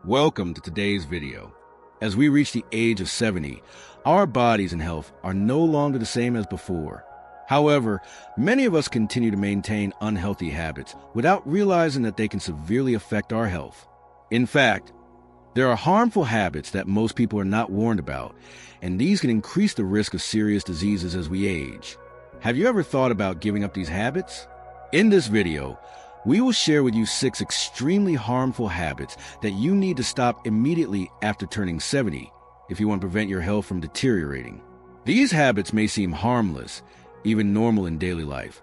Welcome to today's video. As we reach the age of 70, our bodies and health are no longer the same as before. However, many of us continue to maintain unhealthy habits without realizing that they can severely affect our health. In fact, there are harmful habits that most people are not warned about, and these can increase the risk of serious diseases as we age. Have you ever thought about giving up these habits? In this video, we will share with you 6 extremely harmful habits that you need to stop immediately after turning 70 if you want to prevent your health from deteriorating. These habits may seem harmless, even normal in daily life,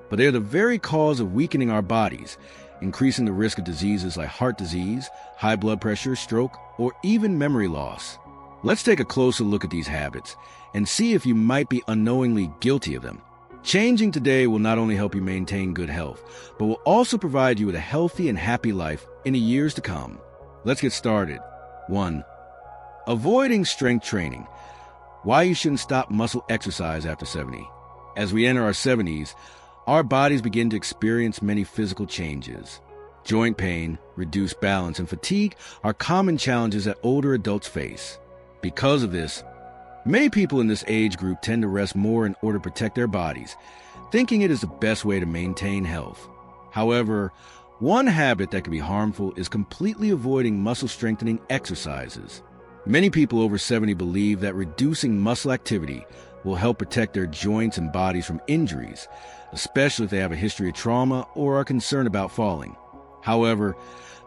but they are the very cause of weakening our bodies, increasing the risk of diseases like heart disease, high blood pressure, stroke, or even memory loss. Let's take a closer look at these habits and see if you might be unknowingly guilty of them. Changing today will not only help you maintain good health, but will also provide you with a healthy and happy life in the years to come. Let's get started. 1. Avoiding strength training. Why you shouldn't stop muscle exercise after 70. As we enter our 70s, our bodies begin to experience many physical changes. Joint pain, reduced balance, and fatigue are common challenges that older adults face. Because of this, many people in this age group tend to rest more in order to protect their bodies, thinking it is the best way to maintain health. However, one habit that can be harmful is completely avoiding muscle-strengthening exercises. Many people over 70 believe that reducing muscle activity will help protect their joints and bodies from injuries, especially if they have a history of trauma or are concerned about falling. However,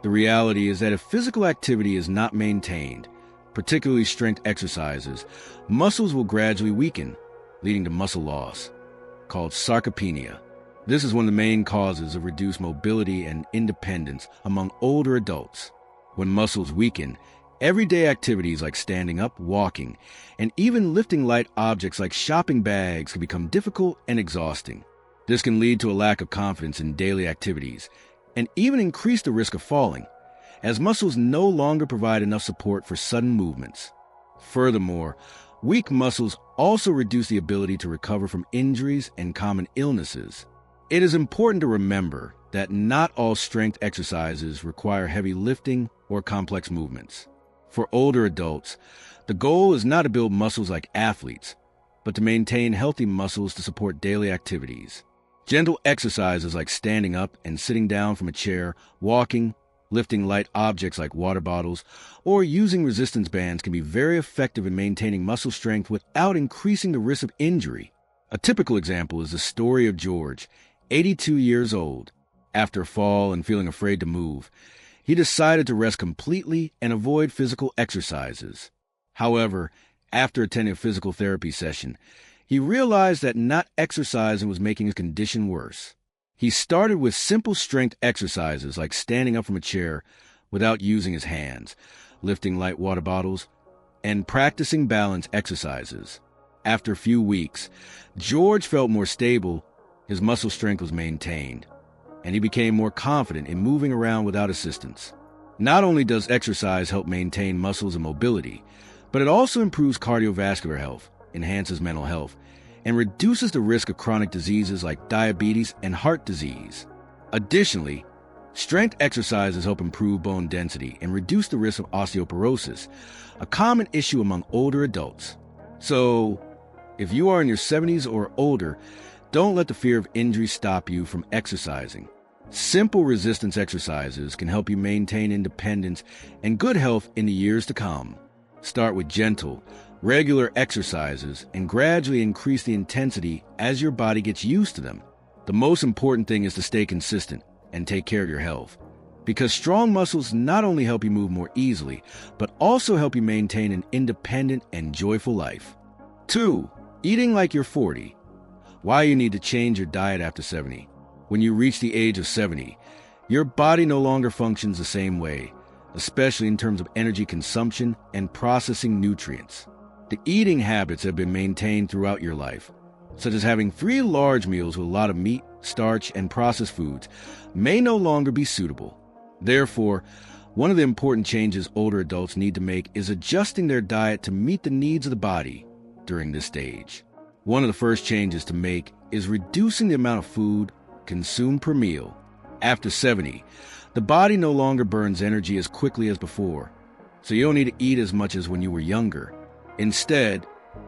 the reality is that if physical activity is not maintained, particularly strength exercises, muscles will gradually weaken, leading to muscle loss, called sarcopenia. This is one of the main causes of reduced mobility and independence among older adults. When muscles weaken, everyday activities like standing up, walking, and even lifting light objects like shopping bags can become difficult and exhausting. This can lead to a lack of confidence in daily activities and even increase the risk of falling, as muscles no longer provide enough support for sudden movements. Furthermore, weak muscles also reduce the ability to recover from injuries and common illnesses. It is important to remember that not all strength exercises require heavy lifting or complex movements. For older adults, the goal is not to build muscles like athletes, but to maintain healthy muscles to support daily activities. Gentle exercises like standing up and sitting down from a chair, walking, lifting light objects like water bottles, or using resistance bands can be very effective in maintaining muscle strength without increasing the risk of injury. A typical example is the story of George, 82 years old. After a fall and feeling afraid to move, he decided to rest completely and avoid physical exercises. However, after attending a physical therapy session, he realized that not exercising was making his condition worse. He started with simple strength exercises like standing up from a chair without using his hands, lifting light water bottles, and practicing balance exercises. After a few weeks, George felt more stable, his muscle strength was maintained, and he became more confident in moving around without assistance. Not only does exercise help maintain muscles and mobility, but it also improves cardiovascular health, enhances mental health, and reduces the risk of chronic diseases like diabetes and heart disease. Additionally, strength exercises help improve bone density and reduce the risk of osteoporosis, a common issue among older adults. So, if you are in your 70s or older, don't let the fear of injury stop you from exercising. Simple resistance exercises can help you maintain independence and good health in the years to come. Start with gentle, regular exercises and gradually increase the intensity as your body gets used to them. The most important thing is to stay consistent and take care of your health, because strong muscles not only help you move more easily, but also help you maintain an independent and joyful life. 2. Eating like you're 40. Why you need to change your diet after 70. When you reach the age of 70, your body no longer functions the same way, especially in terms of energy consumption and processing nutrients. The eating habits have been maintained throughout your life, such as having 3 large meals with a lot of meat, starch, and processed foods, may no longer be suitable. Therefore, one of the important changes older adults need to make is adjusting their diet to meet the needs of the body during this stage. One of the first changes to make is reducing the amount of food consumed per meal. After 70, The body no longer burns energy as quickly as before, so you don't need to eat as much as when you were younger. Instead,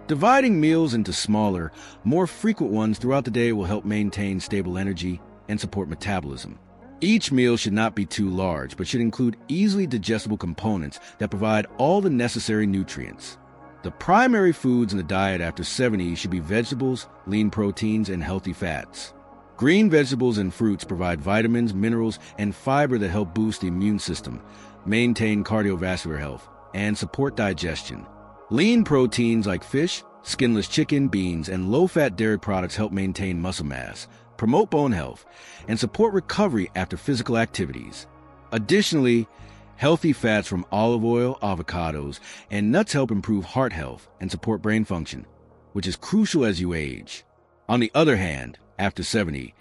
dividing meals into smaller, more frequent ones throughout the day will help maintain stable energy and support metabolism. Each meal should not be too large, but should include easily digestible components that provide all the necessary nutrients. The primary foods in the diet after 70 should be vegetables, lean proteins, and healthy fats. Green vegetables and fruits provide vitamins, minerals, and fiber that help boost the immune system, maintain cardiovascular health, and support digestion. Lean proteins like fish, skinless chicken, beans, and low-fat dairy products help maintain muscle mass, promote bone health, and support recovery after physical activities. Additionally, healthy fats from olive oil, avocados, and nuts help improve heart health and support brain function, which is crucial as you age. On the other hand, after 70,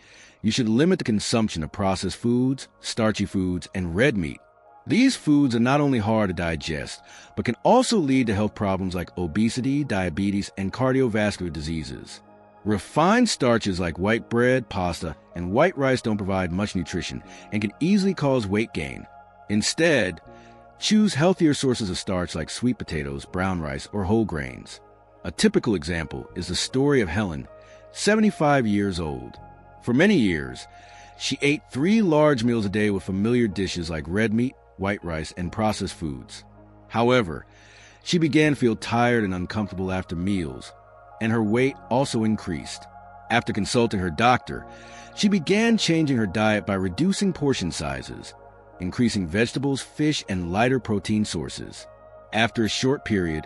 you should limit the consumption of processed foods, starchy foods, and red meat. These foods are not only hard to digest, but can also lead to health problems like obesity, diabetes, and cardiovascular diseases. Refined starches like white bread, pasta, and white rice don't provide much nutrition and can easily cause weight gain. Instead, choose healthier sources of starch like sweet potatoes, brown rice, or whole grains. A typical example is the story of Helen, 75 years old. For many years, she ate 3 large meals a day with familiar dishes like red meat, white rice, and processed foods. However, she began to feel tired and uncomfortable after meals, and her weight also increased. After consulting her doctor, she began changing her diet by reducing portion sizes, increasing vegetables, fish, and lighter protein sources. After a short period,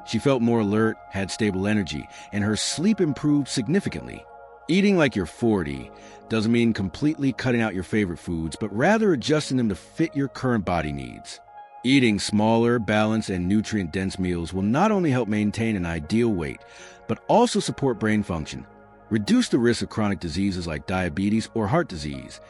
she felt more alert, had stable energy, and her sleep improved significantly. Eating like you're 40 doesn't mean completely cutting out your favorite foods, but rather adjusting them to fit your current body needs. Eating smaller, balanced, and nutrient-dense meals will not only help maintain an ideal weight, but also support brain function, reduce the risk of chronic diseases like diabetes or heart disease,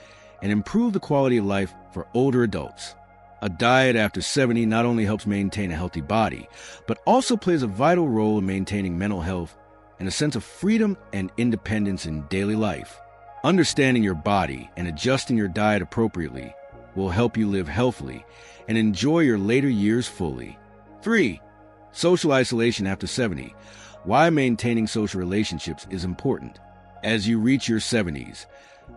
and improve the quality of life for older adults. A diet after 70 not only helps maintain a healthy body, but also plays a vital role in maintaining mental health and a sense of freedom and independence in daily life. Understanding your body and adjusting your diet appropriately will help you live healthily and enjoy your later years fully. 3. Social isolation after 70. Why maintaining social relationships is important. As you reach your 70s,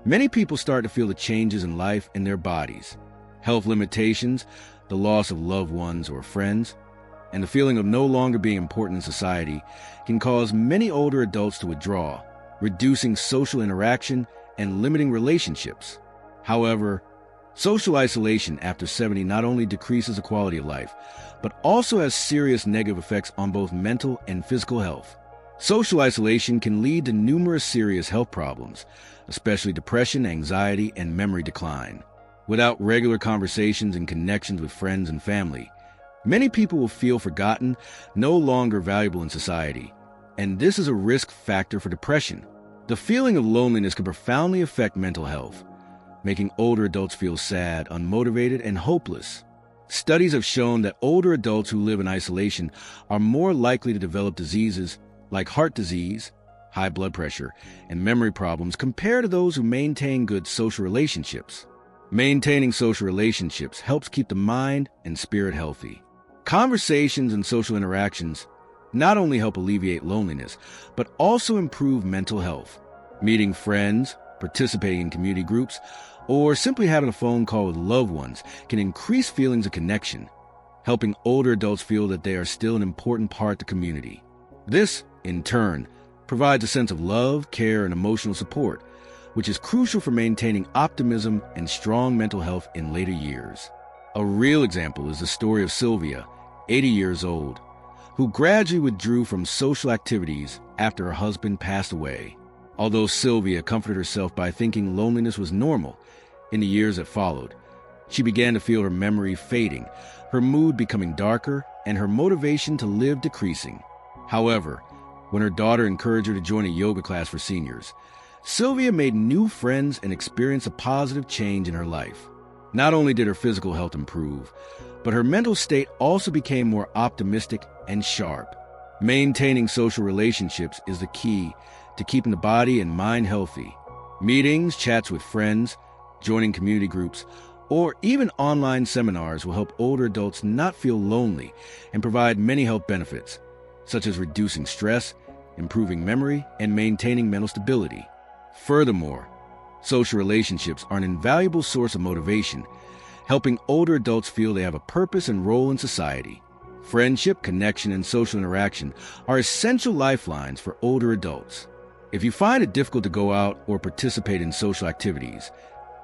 many people start to feel the changes in life and their bodies. Health limitations, the loss of loved ones or friends, and the feeling of no longer being important in society can cause many older adults to withdraw, reducing social interaction and limiting relationships. However, social isolation after 70 not only decreases the quality of life, but also has serious negative effects on both mental and physical health. Social isolation can lead to numerous serious health problems, especially depression, anxiety, and memory decline. Without regular conversations and connections with friends and family, many people will feel forgotten, no longer valuable in society, and this is a risk factor for depression. The feeling of loneliness can profoundly affect mental health, making older adults feel sad, unmotivated, and hopeless. Studies have shown that older adults who live in isolation are more likely to develop diseases like heart disease, high blood pressure, and memory problems compared to those who maintain good social relationships. Maintaining social relationships helps keep the mind and spirit healthy. Conversations and social interactions not only help alleviate loneliness, but also improve mental health. Meeting friends, participating in community groups, or simply having a phone call with loved ones can increase feelings of connection, helping older adults feel that they are still an important part of the community. This, in turn, provides a sense of love, care, and emotional support, which is crucial for maintaining optimism and strong mental health in later years. A real example is the story of Sylvia, 80 years old, who gradually withdrew from social activities after her husband passed away. Although Sylvia comforted herself by thinking loneliness was normal, in the years that followed, she began to feel her memory fading, her mood becoming darker, and her motivation to live decreasing. However, when her daughter encouraged her to join a yoga class for seniors, Sylvia made new friends and experienced a positive change in her life. Not only did her physical health improve, but her mental state also became more optimistic and sharp. Maintaining social relationships is the key to keeping the body and mind healthy. Meetings, chats with friends, joining community groups, or even online seminars will help older adults not feel lonely and provide many health benefits, such as reducing stress, improving memory, and maintaining mental stability. Furthermore, social relationships are an invaluable source of motivation, helping older adults feel they have a purpose and role in society. Friendship, connection, and social interaction are essential lifelines for older adults. If you find it difficult to go out or participate in social activities,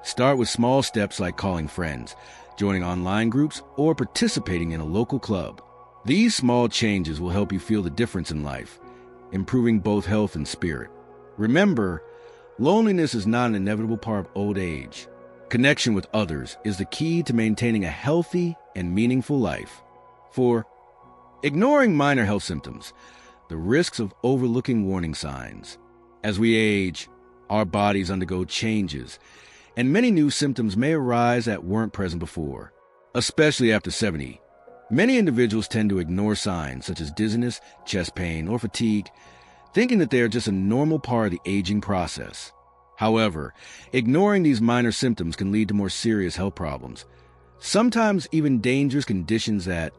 start with small steps like calling friends, joining online groups, or participating in a local club. These small changes will help you feel the difference in life, improving both health and spirit. Remember, loneliness is not an inevitable part of old age. Connection with others is the key to maintaining a healthy and meaningful life. 4. Ignoring minor health symptoms. The risks of overlooking warning signs. As we age, our bodies undergo changes, and many new symptoms may arise that weren't present before. Especially after 70, many individuals tend to ignore signs such as dizziness, chest pain, or fatigue, thinking that they are just a normal part of the aging process. However, ignoring these minor symptoms can lead to more serious health problems, sometimes even dangerous conditions that,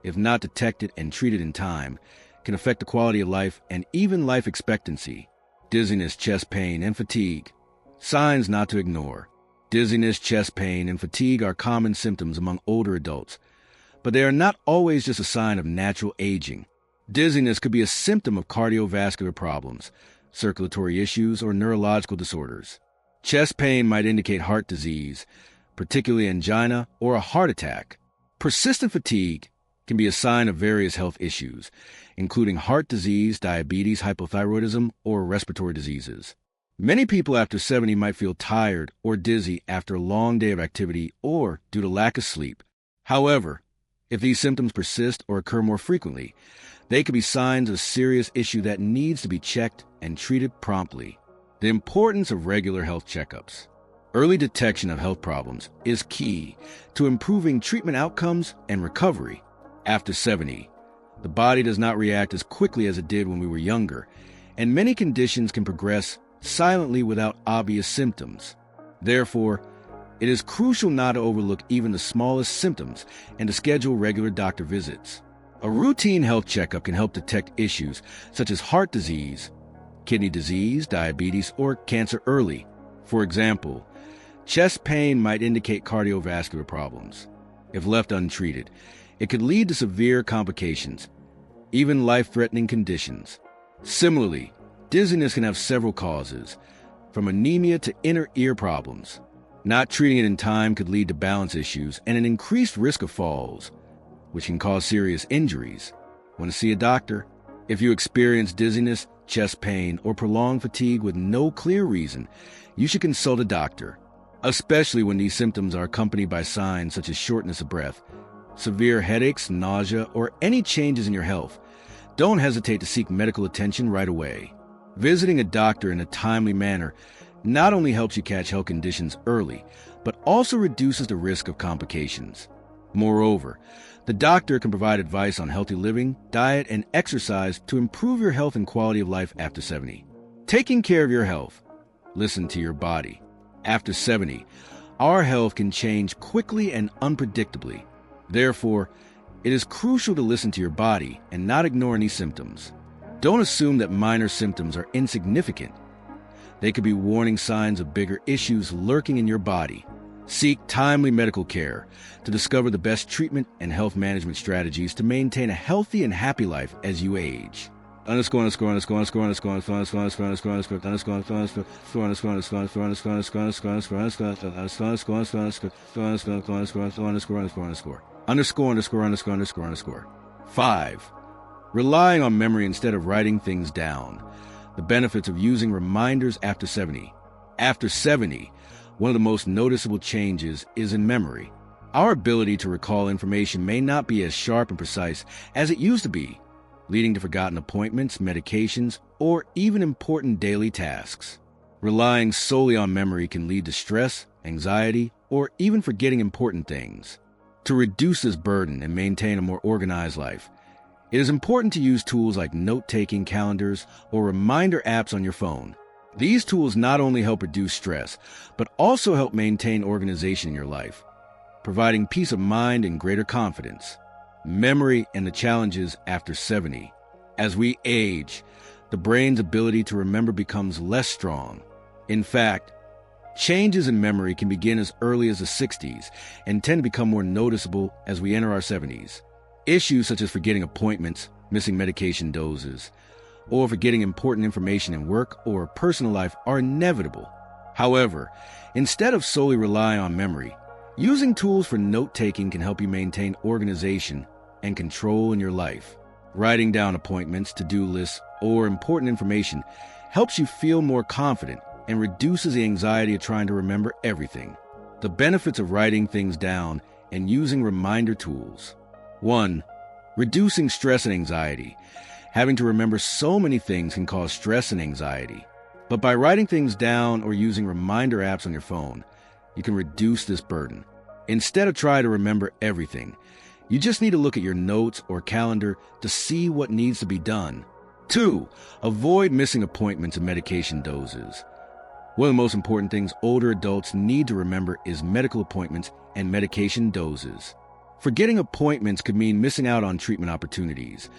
if not detected and treated in time, can affect the quality of life and even life expectancy. Dizziness, chest pain, and fatigue. Signs not to ignore. Dizziness, chest pain, and fatigue are common symptoms among older adults, but they are not always just a sign of natural aging. Dizziness could be a symptom of cardiovascular problems, circulatory issues, or neurological disorders. Chest pain might indicate heart disease, particularly angina or a heart attack. Persistent fatigue can be a sign of various health issues, including heart disease, diabetes, hypothyroidism, or respiratory diseases. Many people after 70 might feel tired or dizzy after a long day of activity or due to lack of sleep. However, if these symptoms persist or occur more frequently, they could be signs of a serious issue that needs to be checked and treated promptly. The importance of regular health checkups. Early detection of health problems is key to improving treatment outcomes and recovery. After 70, the body does not react as quickly as it did when we were younger, and many conditions can progress silently without obvious symptoms. Therefore, it is crucial not to overlook even the smallest symptoms and to schedule regular doctor visits. A routine health checkup can help detect issues such as heart disease, kidney disease, diabetes, or cancer early. For example, chest pain might indicate cardiovascular problems. If left untreated, it could lead to severe complications, even life-threatening conditions. Similarly, dizziness can have several causes, from anemia to inner ear problems. Not treating it in time could lead to balance issues and an increased risk of falls, which can cause serious injuries. Want to see a doctor? If you experience dizziness, chest pain, or prolonged fatigue with no clear reason, you should consult a doctor, especially when these symptoms are accompanied by signs such as shortness of breath, severe headaches, nausea, or any changes in your health. Don't hesitate to seek medical attention right away. Visiting a doctor in a timely manner not only helps you catch health conditions early, but also reduces the risk of complications. Moreover, the doctor can provide advice on healthy living, diet, and exercise to improve your health and quality of life after 70. Taking care of your health. Listen to your body. After 70, our health can change quickly and unpredictably. Therefore, it is crucial to listen to your body and not ignore any symptoms. Don't assume that minor symptoms are insignificant. They could be warning signs of bigger issues lurking in your body. Seek timely medical care to discover the best treatment and health management strategies to maintain a healthy and happy life as you age. Five, relying on memory instead of writing things down. The benefits of using reminders after 70. After 70, one of the most noticeable changes is in memory. Our ability to recall information may not be as sharp and precise as it used to be, leading to forgotten appointments, medications, or even important daily tasks. Relying solely on memory can lead to stress, anxiety, or even forgetting important things. To reduce this burden and maintain a more organized life, it is important to use tools like note-taking calendars or reminder apps on your phone. These tools not only help reduce stress, but also help maintain organization in your life. providing peace of mind and greater confidence. Memory and the challenges after 70. As we age, the brain's ability to remember becomes less strong. In fact, changes in memory can begin as early as the 60s and tend to become more noticeable as we enter our 70s. Issues such as forgetting appointments, missing medication doses, or forgetting important information in work or personal life are inevitable. However, instead of solely relying on memory, using tools for note-taking can help you maintain organization and control in your life. Writing down appointments, to-do lists, or important information helps you feel more confident and reduces the anxiety of trying to remember everything. The benefits of writing things down and using reminder tools. 1. Reducing stress and anxiety. Having to remember so many things can cause stress and anxiety. But by writing things down or using reminder apps on your phone, you can reduce this burden. Instead of trying to remember everything, you just need to look at your notes or calendar to see what needs to be done. 2. Avoid missing appointments and medication doses. One of the most important things older adults need to remember is medical appointments and medication doses. Forgetting appointments could mean missing out on treatment opportunities,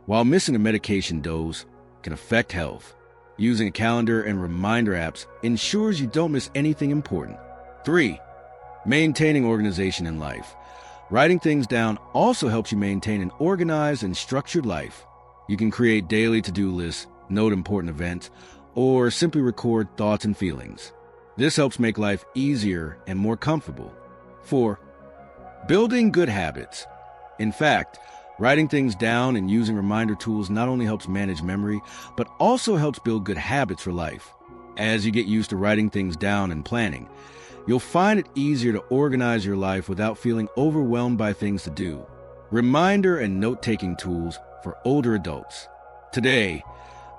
while missing a medication dose can affect health. Using a calendar and reminder apps ensures you don't miss anything important. 3. Maintaining organization in life. Writing things down also helps you maintain an organized and structured life. You can create daily to-do lists, note important events, or simply record thoughts and feelings. This helps make life easier and more comfortable. 4. Building good habits. In fact, writing things down and using reminder tools not only helps manage memory, but also helps build good habits for life. As you get used to writing things down and planning, you'll find it easier to organize your life without feeling overwhelmed by things to do. Reminder and note-taking tools for older adults. Today,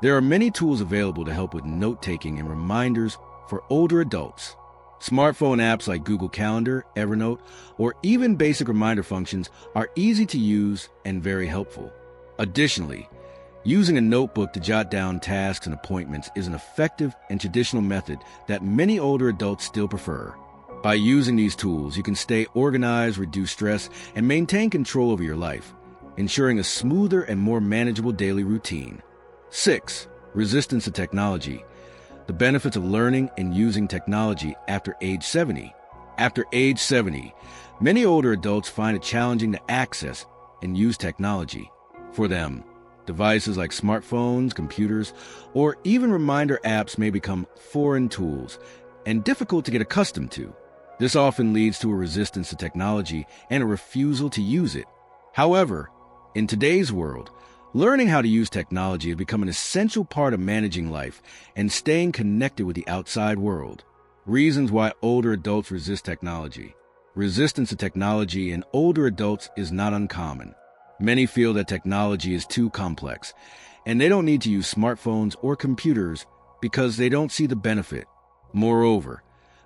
there are many tools available to help with note-taking and reminders for older adults. Smartphone apps like Google Calendar, Evernote, or even basic reminder functions are easy to use and very helpful. Additionally, using a notebook to jot down tasks and appointments is an effective and traditional method that many older adults still prefer. By using these tools, you can stay organized, reduce stress, and maintain control over your life, ensuring a smoother and more manageable daily routine. 6. Resistance to technology. The benefits of learning and using technology after age 70. After age 70, many older adults find it challenging to access and use technology. For them, devices like smartphones, computers, or even reminder apps may become foreign tools and difficult to get accustomed to. This often leads to a resistance to technology and a refusal to use it. However, in today's world, learning how to use technology has become an essential part of managing life and staying connected with the outside world. Reasons why older adults resist technology. Resistance to technology in older adults is not uncommon. Many feel that technology is too complex, and they don't need to use smartphones or computers because they don't see the benefit. Moreover,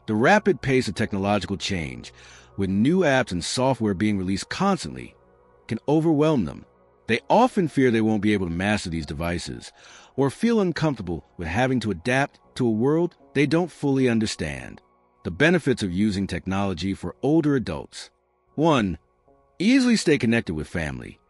the rapid pace of technological change, with new apps and software being released constantly, can overwhelm them. They often fear they won't be able to master these devices, or feel uncomfortable with having to adapt to a world they don't fully understand. The benefits of using technology for older adults. 1. Easily stay connected with family.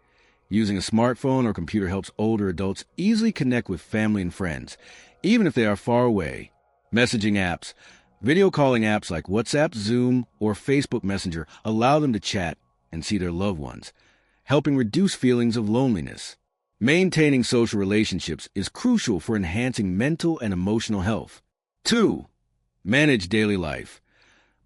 Using a smartphone or computer helps older adults easily connect with family and friends, even if they are far away. Messaging apps. Video calling apps like WhatsApp, Zoom, or Facebook Messenger allow them to chat and see their loved ones, helping reduce feelings of loneliness. Maintaining social relationships is crucial for enhancing mental and emotional health. 2. Manage daily life.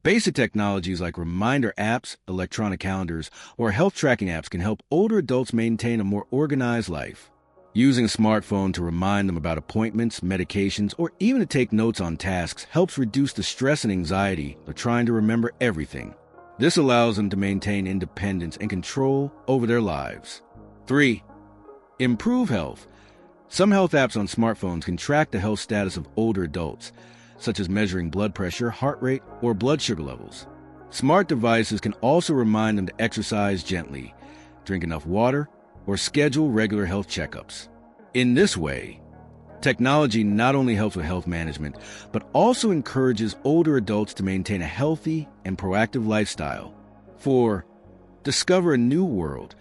Basic technologies like reminder apps, electronic calendars, or health tracking apps can help older adults maintain a more organized life. Using a smartphone to remind them about appointments, medications, or even to take notes on tasks helps reduce the stress and anxiety of trying to remember everything. This allows them to maintain independence and control over their lives. 3. Improve health. Some health apps on smartphones can track the health status of older adults, such as measuring blood pressure, heart rate, or blood sugar levels. Smart devices can also remind them to exercise gently, drink enough water, or schedule regular health checkups. In this way, technology not only helps with health management, but also encourages older adults to maintain a healthy and proactive lifestyle. 4. Discover a new world.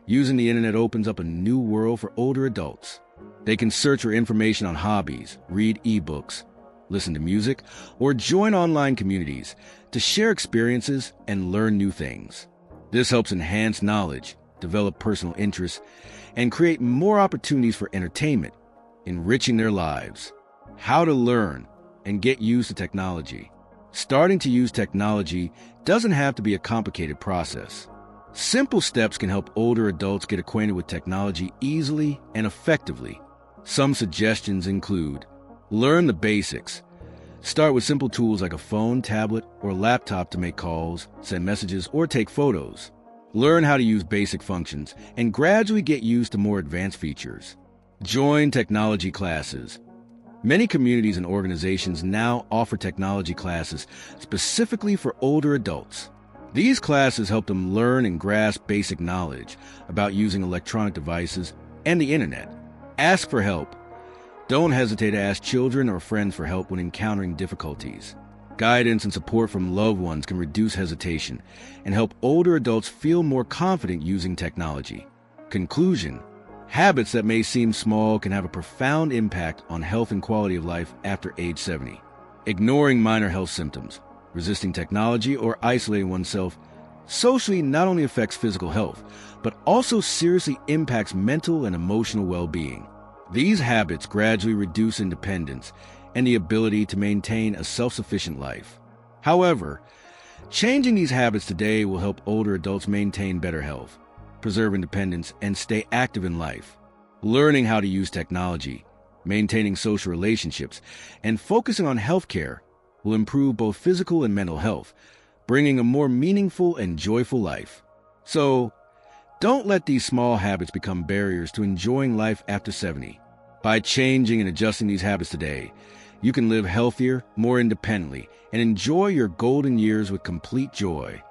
Using the internet opens up a new world for older adults. They can search for information on hobbies, read ebooks, listen to music, or join online communities to share experiences and learn new things. This helps enhance knowledge, develop personal interests, and create more opportunities for entertainment, enriching their lives. How to learn and get used to technology. Starting to use technology doesn't have to be a complicated process. Simple steps can help older adults get acquainted with technology easily and effectively. Some suggestions include: learn the basics. Start with simple tools like a phone, tablet, or laptop to make calls, send messages, or take photos. Learn how to use basic functions and gradually get used to more advanced features. Join technology classes. Many communities and organizations now offer technology classes specifically for older adults. These classes help them learn and grasp basic knowledge about using electronic devices and the internet. Ask for help. Don't hesitate to ask children or friends for help when encountering difficulties. Guidance and support from loved ones can reduce hesitation and help older adults feel more confident using technology. Conclusion: habits that may seem small can have a profound impact on health and quality of life after age 70. Ignoring minor health symptoms, resisting technology, or isolating oneself socially not only affects physical health, but also seriously impacts mental and emotional well-being. These habits gradually reduce independence and the ability to maintain a self-sufficient life. However, changing these habits today will help older adults maintain better health, preserve independence, and stay active in life. Learning how to use technology, maintaining social relationships, and focusing on healthcare will improve both physical and mental health, bringing a more meaningful and joyful life. So, don't let these small habits become barriers to enjoying life after 70. By changing and adjusting these habits today, you can live healthier, more independently, and enjoy your golden years with complete joy.